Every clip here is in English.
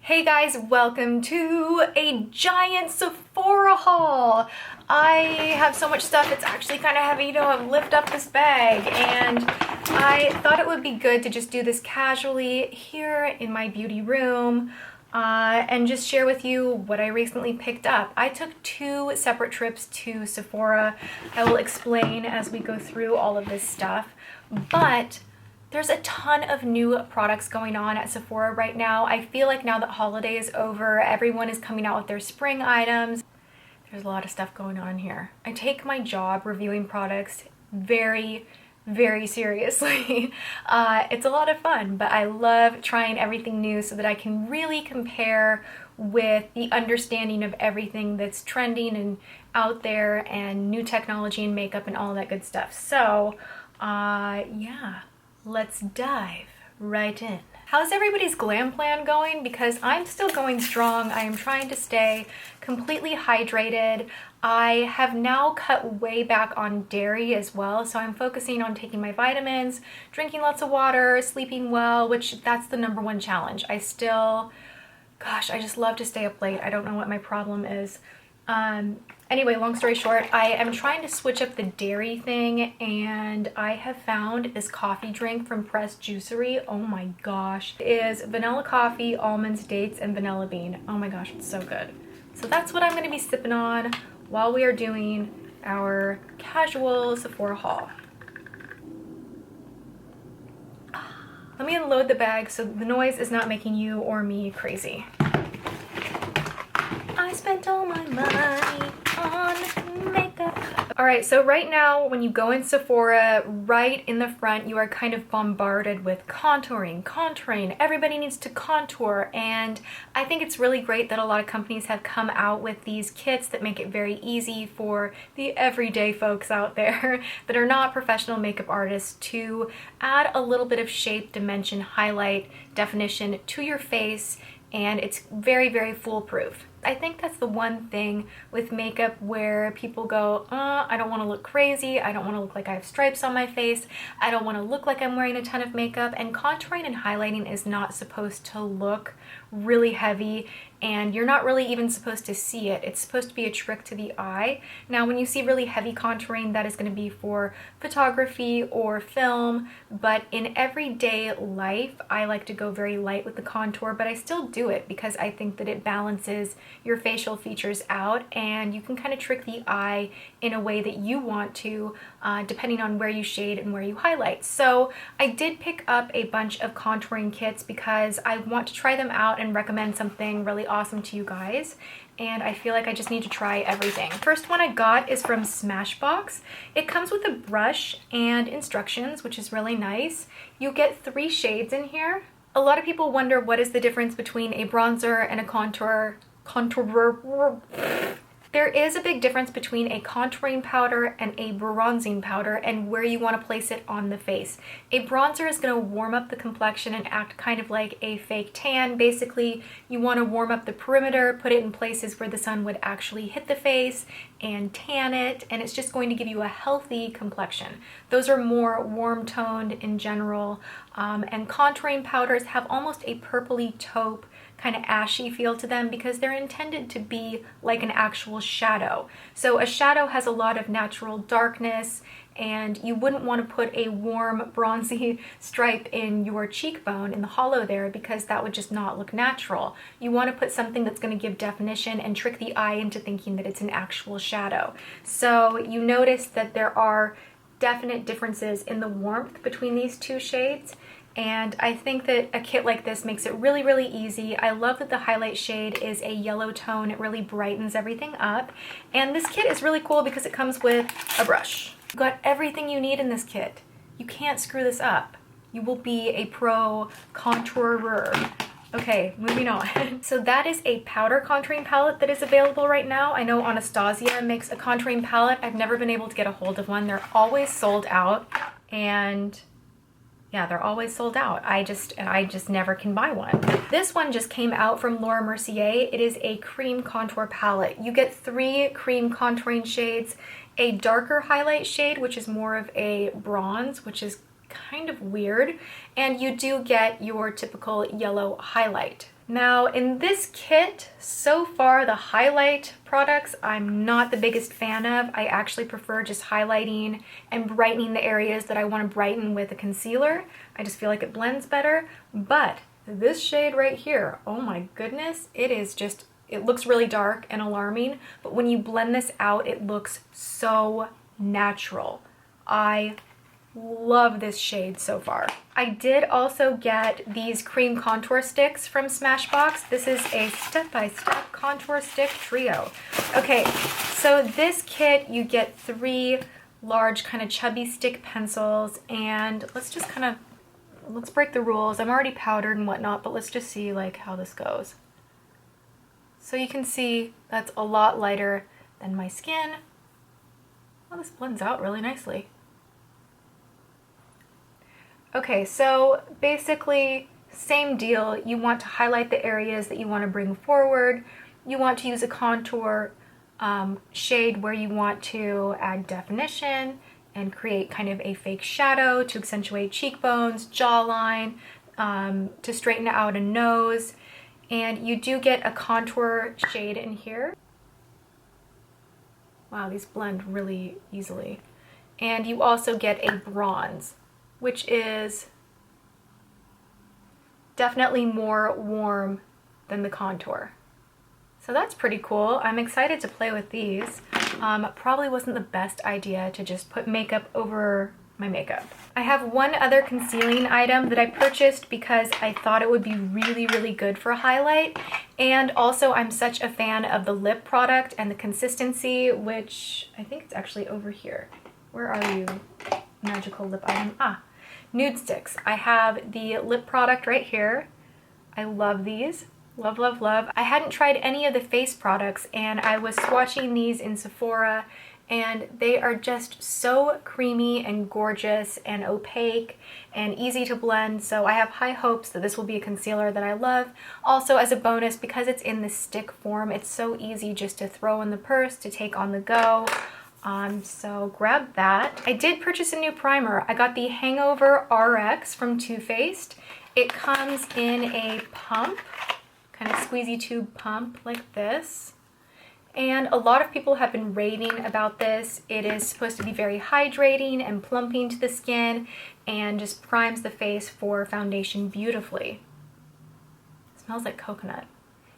Hey guys, welcome to a giant Sephora haul. I have so much stuff, it's actually kind of heavy to lift up this bag, and I thought it would be good to just do this casually here in my beauty room and just share with you what I recently picked up. I took 2 separate trips to Sephora. I will explain as we go through all of this stuff, but there's a ton of new products going on at Sephora right now. I feel like now that holiday is over, everyone is coming out with their spring items. There's a lot of stuff going on here. I take my job reviewing products very seriously. It's a lot of fun, but I love trying everything new so that I can really compare with the understanding of everything that's trending and out there and new technology and makeup and all that good stuff. So, yeah. Let's dive right in. How's everybody's glam plan going? Because I'm still going strong. I am trying to stay completely hydrated. I have now cut way back on dairy as well, so I'm focusing on taking my vitamins, drinking lots of water, sleeping well, which that's the #1 challenge. I just love to stay up late. I don't know what my problem is. Anyway, long story short, I am trying to switch up the dairy thing, and I have found this coffee drink from Pressed Juicery. Oh my gosh. It is vanilla coffee, almonds, dates, and vanilla bean. Oh my gosh, it's so good. So that's what I'm going to be sipping on while we are doing our casual Sephora haul. Let me unload the bag so the noise is not making you or me crazy. I spent all my money on makeup. Alright, so right now when you go in Sephora, right in the front you are kind of bombarded with contouring. Everybody needs to contour, and I think it's really great that a lot of companies have come out with these kits that make it very easy for the everyday folks out there that are not professional makeup artists to add a little bit of shape, dimension, highlight, definition to your face, and it's very foolproof. I think that's the one thing with makeup where people go, I don't want to look crazy, I don't want to look like I have stripes on my face, I don't want to look like I'm wearing a ton of makeup, and contouring and highlighting is not supposed to look really heavy, and you're not really even supposed to see it. It's supposed to be a trick to the eye. Now, when you see really heavy contouring, that is going to be for photography or film, but in everyday life, I like to go very light with the contour, but I still do it because I think that it balances your facial features out, and you can kind of trick the eye in a way that you want to, depending on where you shade and where you highlight. So I did pick up a bunch of contouring kits because I want to try them out and recommend something really awesome to you guys, and I feel like I just need to try everything. First one I got is from Smashbox. It comes with a brush and instructions, which is really nice. You get 3 shades in here. A lot of people wonder what is the difference between a bronzer and a contour. There is a big difference between a contouring powder and a bronzing powder and where you want to place it on the face. A bronzer is going to warm up the complexion and act kind of like a fake tan. Basically, you want to warm up the perimeter, put it in places where the sun would actually hit the face and tan it, and it's just going to give you a healthy complexion. Those are more warm toned in general, and contouring powders have almost a purpley taupe kind of ashy feel to them because they're intended to be like an actual shadow. So a shadow has a lot of natural darkness, and you wouldn't want to put a warm bronzy stripe in your cheekbone, in the hollow there, because that would just not look natural. You want to put something that's going to give definition and trick the eye into thinking that it's an actual shadow. So you notice that there are definite differences in the warmth between these 2 shades. And I think that a kit like this makes it really easy. I love that the highlight shade is a yellow tone. It really brightens everything up. And this kit is really cool because it comes with a brush. You've got everything you need in this kit. You can't screw this up. You will be a pro contourer. Okay, moving on. So that is a powder contouring palette that is available right now. I know Anastasia makes a contouring palette. I've never been able to get a hold of one. They're always sold out, and yeah, they're always sold out. I just never can buy one. This one just came out from Laura Mercier. It is a cream contour palette. You get 3 cream contouring shades, a darker highlight shade, which is more of a bronze, which is kind of weird, and you do get your typical yellow highlight. Now in this kit, so far the highlight products I'm not the biggest fan of. I actually prefer just highlighting and brightening the areas that I want to brighten with a concealer. I just feel like it blends better. But this shade right here, oh my goodness, it is just, it looks really dark and alarming, but when you blend this out, it looks so natural. I love this shade so far. I did also get these cream contour sticks from Smashbox. This is a step-by-step contour stick trio. Okay, so this kit, you get 3 large kind of chubby stick pencils, and let's just kind of, let's break the rules. I'm already powdered and whatnot, but let's just see like how this goes. So you can see that's a lot lighter than my skin. Well, this blends out really nicely. Okay, so basically same deal. You want to highlight the areas that you want to bring forward. You want to use a contour shade where you want to add definition and create kind of a fake shadow to accentuate cheekbones, jawline, to straighten out a nose. And you do get a contour shade in here. Wow, these blend really easily. And you also get a bronze, which is definitely more warm than the contour. So that's pretty cool. I'm excited to play with these. Probably wasn't the best idea to just put makeup over my makeup. I have one other concealing item that I purchased because I thought it would be really, really good for a highlight. And also I'm such a fan of the lip product and the consistency, which I think it's actually over here. Where are you? Magical lip item. Ah, Nudestix. I have the lip product right here. I love these. Love, love, love. I hadn't tried any of the face products, and I was swatching these in Sephora, and they are just so creamy and gorgeous and opaque and easy to blend. So I have high hopes that this will be a concealer that I love. Also, as a bonus, because it's in the stick form, it's so easy just to throw in the purse, to take on the go. So grab that. I did purchase a new primer. I got the Hangover RX from Too Faced. It comes in a pump, kind of squeezy tube pump like this. And a lot of people have been raving about this. It is supposed to be very hydrating and plumping to the skin and just primes the face for foundation beautifully. It smells like coconut.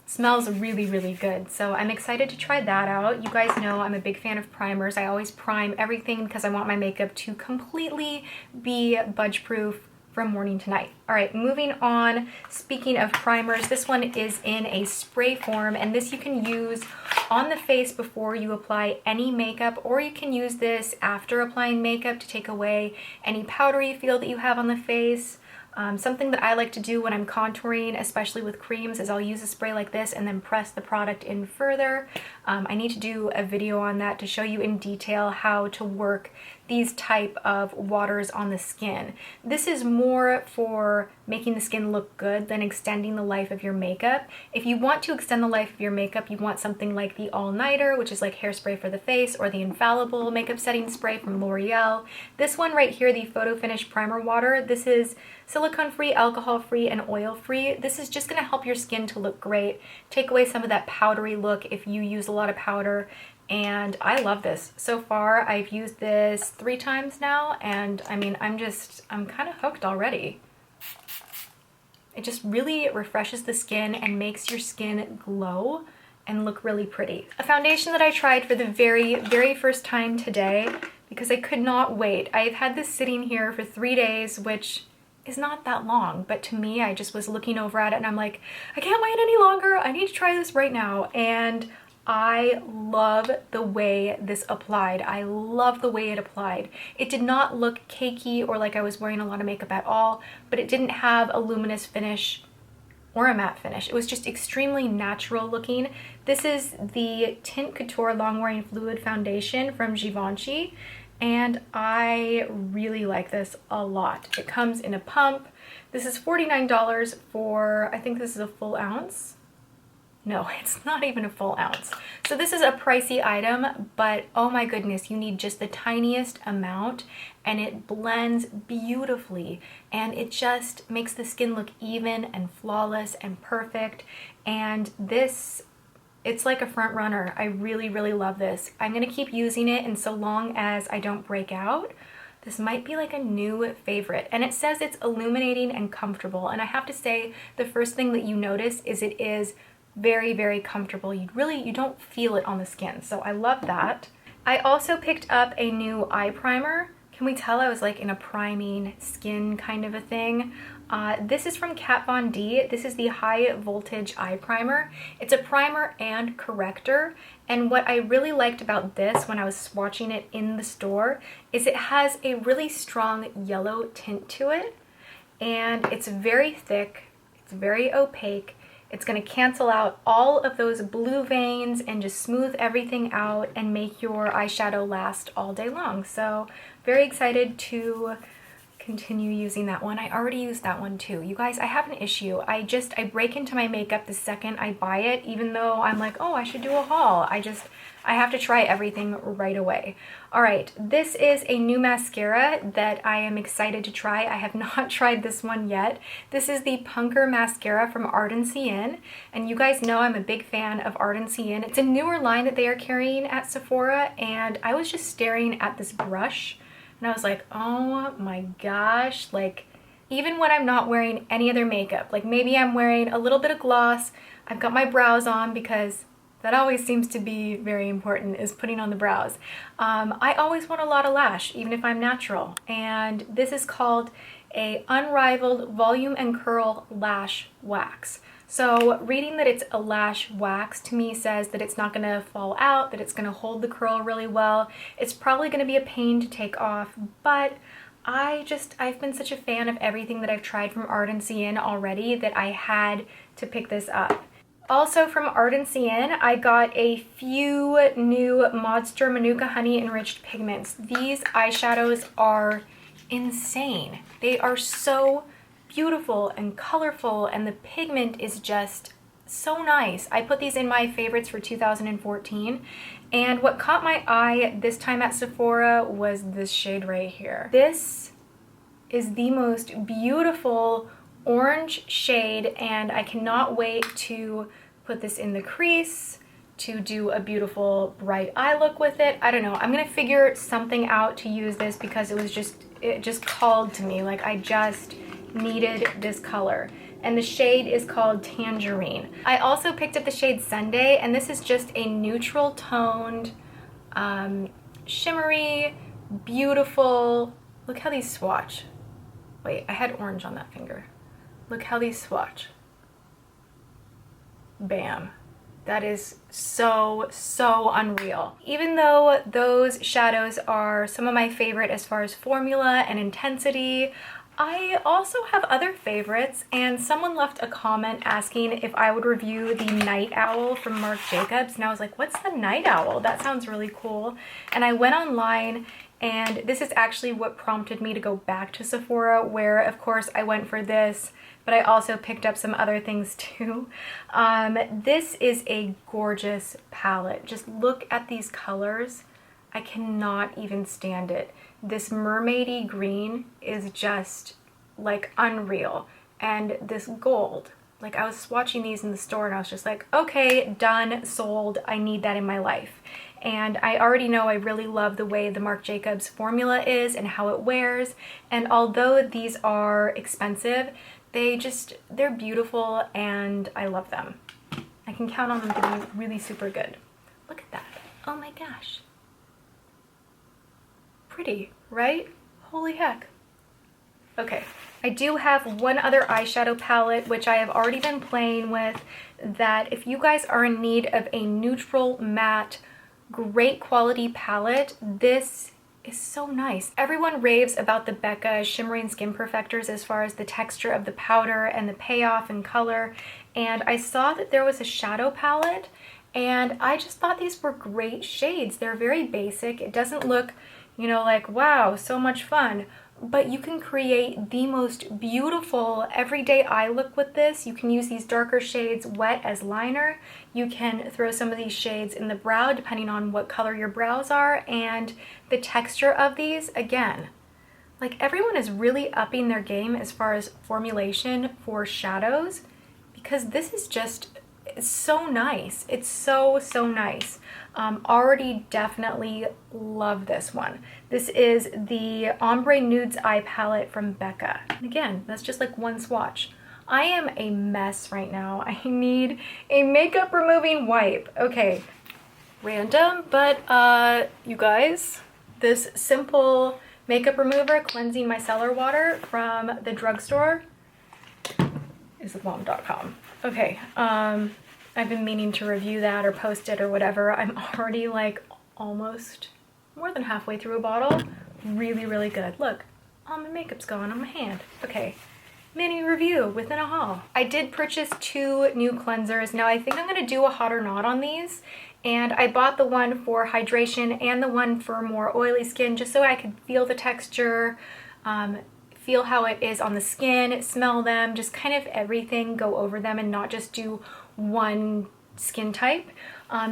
Smells really, really good. So I'm excited to try that out. You guys know I'm a big fan of primers. I always prime everything because I want my makeup to completely be budge proof from morning to night. All right, moving on. Speaking of primers, this one is in a spray form, and this you can use on the face before you apply any makeup, or you can use this after applying makeup to take away any powdery feel that you have on the face. Something that I like to do when I'm contouring, especially with creams, is I'll use a spray like this and then press the product in further. I need to do a video on that to show you in detail how to work these type of waters on the skin. This is more for making the skin look good than extending the life of your makeup. If you want to extend the life of your makeup, you want something like the All Nighter, which is like hairspray for the face, or the Infallible makeup setting spray from L'Oreal. This one right here, the Photo Finish Primer Water, this is silicone-free, alcohol-free, and oil-free. This is just gonna help your skin to look great, take away some of that powdery look if you use a lot of powder, and I love this. So far, I've used this 3 times now, and I mean, I'm kind of hooked already. It just really refreshes the skin and makes your skin glow and look really pretty. A foundation that I tried for the very, very first time today, because I could not wait. I've had this sitting here for 3 days, which is not that long, but to me, I just was looking over at it and I'm like, I can't wait any longer. I need to try this right now. And I love the way this applied. I love the way it applied. It did not look cakey or like I was wearing a lot of makeup at all, but it didn't have a luminous finish or a matte finish. It was just extremely natural looking. This is the Tint Couture Long Wearing Fluid Foundation from Givenchy, and I really like this a lot. It comes in a pump. This is $49 for, I think this is a full ounce. No, it's not even a full ounce. So this is a pricey item, but oh my goodness, you need just the tiniest amount and it blends beautifully and it just makes the skin look even and flawless and perfect. And this, it's like a front runner. I really, really love this. I'm gonna keep using it, and so long as I don't break out, this might be like a new favorite. And it says it's illuminating and comfortable. And I have to say, the first thing that you notice is it is very, very comfortable. You don't feel it on the skin. So I love that. I also picked up a new eye primer. Can we tell I was like in a priming skin kind of a thing? This is from Kat Von D. This is the High Voltage Eye Primer. It's a primer and corrector. And what I really liked about this when I was swatching it in the store is it has a really strong yellow tint to it. And it's very thick, it's very opaque. It's going to cancel out all of those blue veins and just smooth everything out and make your eyeshadow last all day long. So very excited to continue using that one. I already used that one too. You guys, I have an issue. I break into my makeup the second I buy it, even though I'm like, oh, I should do a haul. I have to try everything right away. All right, this is a new mascara that I am excited to try. I have not tried this one yet. This is the Punker Mascara from Ardency, and you guys know I'm a big fan of Ardency. It's a newer line that they are carrying at Sephora, and I was just staring at this brush, and I was like, oh my gosh, like even when I'm not wearing any other makeup, like maybe I'm wearing a little bit of gloss, I've got my brows on because that always seems to be very important, is putting on the brows. I always want a lot of lash, even if I'm natural. And this is called a Unrivaled Volume and Curl Lash Wax. So reading that it's a lash wax to me says that it's not gonna fall out, that it's gonna hold the curl really well. It's probably gonna be a pain to take off, but I've been such a fan of everything that I've tried from Ardency already that I had to pick this up. Also from Ardency, I got a few new Monster Manuka Honey Enriched Pigments. These eyeshadows are insane. They are so beautiful and colorful, and the pigment is just so nice. I put these in my favorites for 2014, and what caught my eye this time at Sephora was this shade right here. This is the most beautiful orange shade, and I cannot wait to put this in the crease, to do a beautiful bright eye look with it. I don't know, I'm gonna figure something out to use this because it just called to me, like I just needed this color. And the shade is called Tangerine. I also picked up the shade Sunday, and this is just a neutral toned, shimmery, beautiful, look how these swatch. Wait, I had orange on that finger. Look how these swatch. Bam. That is so, so unreal. Even though those shadows are some of my favorite as far as formula and intensity, I also have other favorites, and someone left a comment asking if I would review the Night Owl from Marc Jacobs, and I was like, what's the Night Owl? That sounds really cool. And I went online, and this is actually what prompted me to go back to Sephora, where of course I went for this, but I also picked up some other things too. This is a gorgeous palette. Just look at these colors. I cannot even stand it. This mermaidy green is just like unreal. And this gold, like I was swatching these in the store and I was just like, okay, done, sold. I need that in my life. And I already know I really love the way the Marc Jacobs formula is and how it wears. And although these are expensive, they're beautiful and I love them. I can count on them to be really super good. Look at that. Oh my gosh. Pretty, right? Holy heck. Okay, I do have one other eyeshadow palette which I have already been playing with, that if you guys are in need of a neutral matte great quality palette, this is so nice. Everyone raves about the Becca Shimmering Skin Perfectors as far as the texture of the powder and the payoff and color, and I saw that there was a shadow palette and I just thought these were great shades. They're very basic. It doesn't look, you know, like wow, so much fun, but you can create the most beautiful everyday eye look with this. You can use these darker shades wet as liner. You can throw some of these shades in the brow depending on what color your brows are, and the texture of these, again, like everyone is really upping their game as far as formulation for shadows, because this is just, it's so nice. It's so nice. Already definitely love this one. This is the Ombre Nudes Eye Palette from Becca. And again, that's just like one swatch. I am a mess right now. I need a makeup removing wipe. Okay, random, but you guys, this simple makeup remover cleansing micellar water from the drugstore is bomb.com. Okay, I've been meaning to review that or post it or whatever. I'm already like almost more than halfway through a bottle. Really good. Look, all my makeup's going on my hand. Okay, mini review within a haul. I did purchase 2 new cleansers. Now I think I'm gonna do a hot or not on these. And I bought the one for hydration and the one for more oily skin, just so I could feel the texture, feel how it is on the skin, smell them, just kind of everything, go over them and not just do one skin type.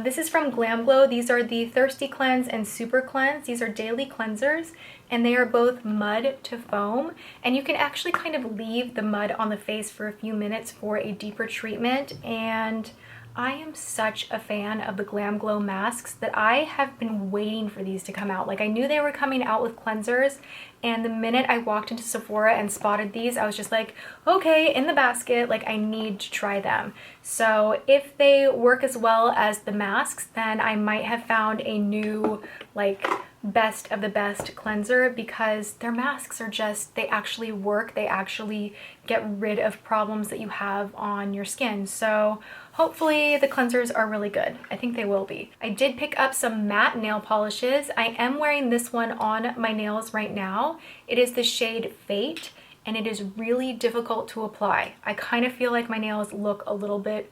This is from Glam Glow. These are the Thirstycleanse and Supercleanse. These are daily cleansers, and they are both mud to foam, and you can actually kind of leave the mud on the face for a few minutes for a deeper treatment. And I am such a fan of the Glam Glow masks that I have been waiting for these to come out. Like, I knew they were coming out with cleansers, and the minute I walked into Sephora and spotted these, I was just like, okay, in the basket, like I need to try them. So if they work as well as the masks, then I might have found a new like best of the best cleanser, because their masks are just, they actually work. They actually get rid of problems that you have on your skin. So hopefully the cleansers are really good. I think they will be. I did pick up some matte nail polishes. I am wearing this one on my nails right now. It is the shade Fate, and it is really difficult to apply. I kind of feel like my nails look a little bit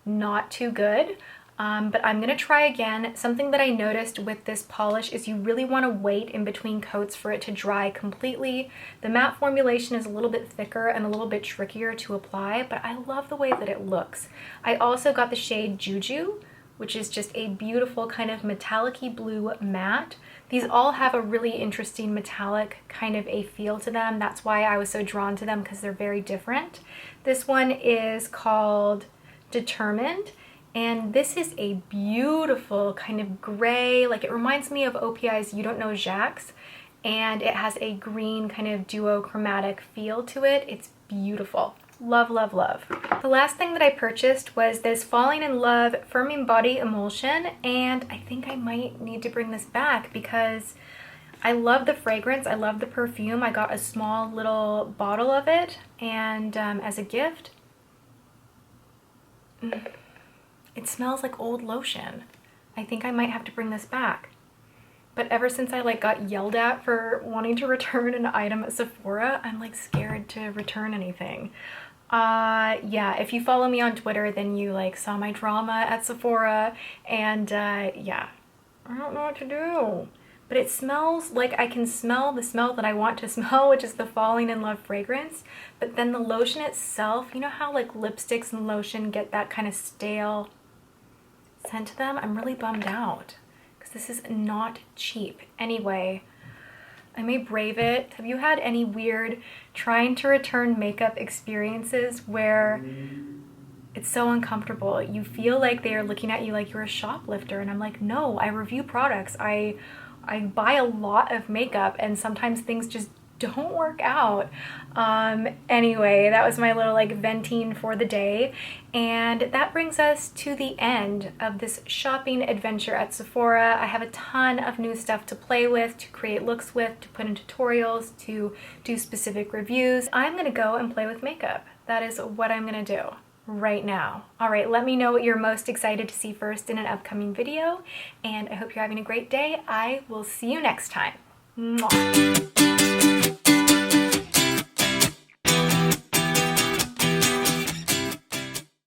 not too good. But I'm gonna try again. Something that I noticed with this polish is you really want to wait in between coats for it to dry completely. The matte formulation is a little bit thicker and a little bit trickier to apply, but I love the way that it looks. I also got the shade Juju, which is just a beautiful kind of metallic-y blue matte. These all have a really interesting metallic kind of a feel to them. That's why I was so drawn to them, because they're very different. This one is called Determined. And this is a beautiful kind of gray, like it reminds me of OPI's You Don't Know Jack's, and it has a green kind of duochromatic feel to it. It's beautiful. Love, love, love. The last thing that I purchased was this Falling in Love Firming Body Emulsion, and I think I might need to bring this back because I love the fragrance. I love the perfume. I got a small little bottle of it, and as a gift. It smells like old lotion. I think I might have to bring this back. But ever since I like got yelled at for wanting to return an item at Sephora, I'm like scared to return anything. Yeah, if you follow me on Twitter, then you like saw my drama at Sephora, and yeah, I don't know what to do. But it smells like I can smell the smell that I want to smell, which is the Falling in Love fragrance. But then the lotion itself, you know how like lipsticks and lotion get that kind of stale scent to them? I'm really bummed out because this is not cheap. Anyway, I may brave it. Have you had any weird trying to return makeup experiences where it's so uncomfortable? You feel like they are looking at you like you're a shoplifter, and I'm like, no, I review products. I buy a lot of makeup, and sometimes things just don't work out. Anyway, that was my little like venting for the day, and that brings us to the end of this shopping adventure at Sephora. I have a ton of new stuff to play with, to create looks with, to put in tutorials, to do specific reviews. I'm gonna go and play with makeup. That is what I'm gonna do right now. All right, let me know what you're most excited to see first in an upcoming video, and I hope you're having a great day. I will see you next time. Mwah.